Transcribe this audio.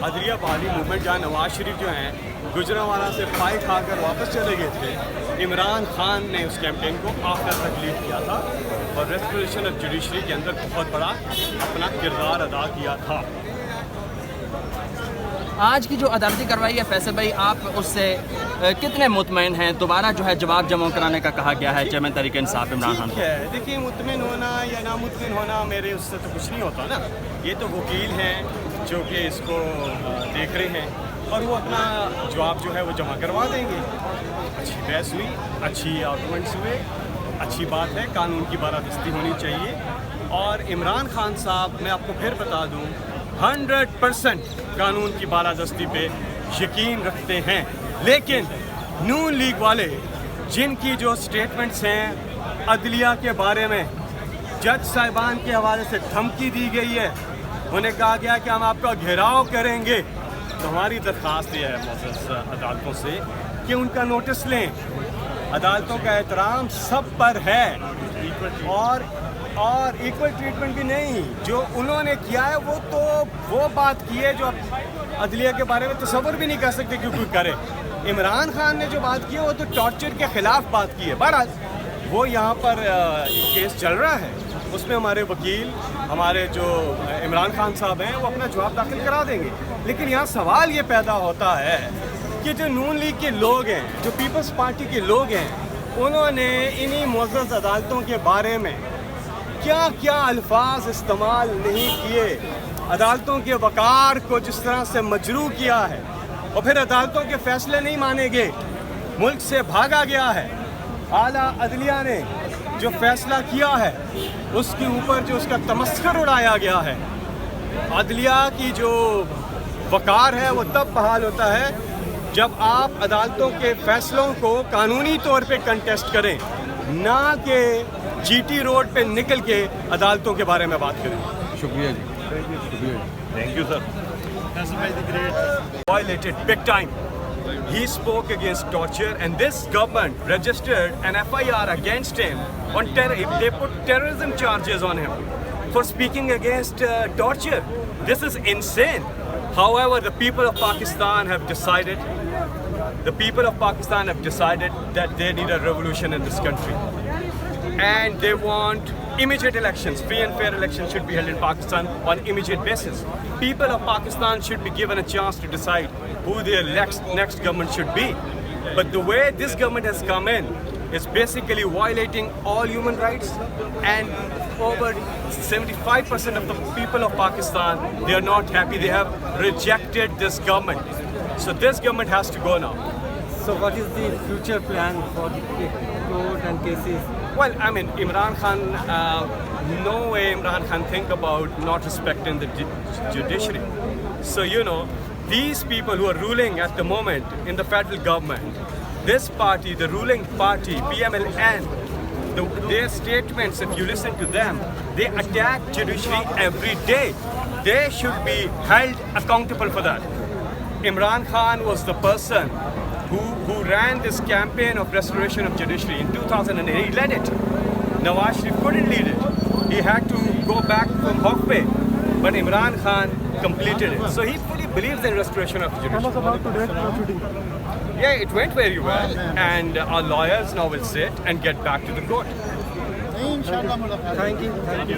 عدلیہ بحالی موومنٹ جہاں نواز شریف جو ہیں گجرانوالہ سے پائی کھا کر واپس چلے گئے تھے، عمران خان نے اس کیمپین کو آخر تک لیڈ کیا تھا اور ریسٹوریشن آف جوڈیشری کے اندر بہت بڑا اپنا کردار ادا کیا تھا۔ آج کی جو عدالتی کارروائی ہے فیصل بھائی، آپ اس سے کتنے مطمئن ہیں؟ دوبارہ جو ہے جواب جمع کرانے کا کہا گیا ہے چیئرمین تحریک انصاف عمران خان کو۔ دیکھیے مطمئن ہونا یا نامطمئن ہونا میرے اس سے تو کچھ نہیں ہوتا نا، یہ تو وکیل ہیں جو کہ اس کو دیکھ رہے ہیں اور وہ اپنا جواب جو ہے وہ جمع کروا دیں گے۔ اچھی بحث ہوئی، اچھی آرگومنٹس ہوئے، اچھی بات ہے، قانون کی بالادستی ہونی چاہیے۔ اور عمران خان صاحب میں آپ کو پھر بتا دوں 100% قانون کی بالادستی پہ یقین رکھتے ہیں، لیکن نون لیگ والے جن کی جو سٹیٹمنٹس ہیں عدلیہ کے بارے میں جج صاحبان کے حوالے سے دھمکی دی گئی ہے، انہیں کہا گیا کہ ہم آپ کا گھیراؤ کریں گے، تو ہماری درخواست یہ ہے معزز عدالتوں سے کہ ان کا نوٹس لیں۔ عدالتوں کا احترام سب پر ہے اور ایکول ٹریٹمنٹ بھی نہیں، جو انہوں نے کیا ہے وہ تو وہ بات کی ہے جو عدلیہ کے بارے میں تصور بھی نہیں کر سکتے کہ کوئی کرے۔ عمران خان نے جو بات کی ہے وہ تو ٹارچر کے خلاف بات کی ہے۔ بہرحال وہ یہاں پر کیس چل رہا ہے، اس میں ہمارے وکیل ہمارے جو عمران خان صاحب ہیں وہ اپنا جواب داخل کرا دیں گے، لیکن یہاں سوال یہ پیدا ہوتا ہے کہ جو نون لیگ کے لوگ ہیں، جو پیپلز پارٹی کے لوگ ہیں، انہوں نے انہی معزز عدالتوں کے بارے میں کیا کیا الفاظ استعمال نہیں کیے، عدالتوں کے وقار کو جس طرح سے مجروح کیا ہے اور پھر عدالتوں کے فیصلے نہیں مانے گئے، ملک سے بھاگا گیا ہے۔ اعلیٰ عدلیہ نے جو فیصلہ کیا ہے اس کے اوپر جو اس کا تمسخر اڑایا گیا ہے۔ عدلیہ کی جو وقار ہے وہ تب بحال ہوتا ہے جب آپ عدالتوں کے فیصلوں کو قانونی طور پہ کنٹیسٹ کریں، نہ کہ جی ٹی روڈ پہ نکل کے عدالتوں کے بارے میں بات کریں۔ شکریہ جی، thank you sir. Violated big time. He spoke against torture and this government registered an FIR against him on terror. They put terrorism charges on him for speaking against torture. This is insane. However, the people of Pakistan have decided that they need a revolution in this country. And they want immediate elections. Free and fair elections should be held in Pakistan on immediate basis. People of Pakistan should be given a chance to decide who their next government should be. But the way this government has come in is basically violating all human rights, and over 75% of the people of Pakistan, they are not happy. They have rejected this government. So this government has to go now. So what is the future plan for the court and cases? Well, I mean, Imran Khan, no way Imran Khan think about not respecting the judiciary. So, you know, these people who are ruling at the moment in the federal government, this party, the ruling party, PMLN, their statements, if you listen to them, they attack judiciary every day. They should be held accountable for that. Imran Khan was the person who ran this campaign of restoration of judiciary in 2008. He led it. Nawaz Sharif couldn't lead it. He had to go back from Hawkeye, but Imran Khan completed it. So he fully believes in restoration of judiciary. Yeah, it went very well, and our lawyers now will sit and get back to the court. Thank you.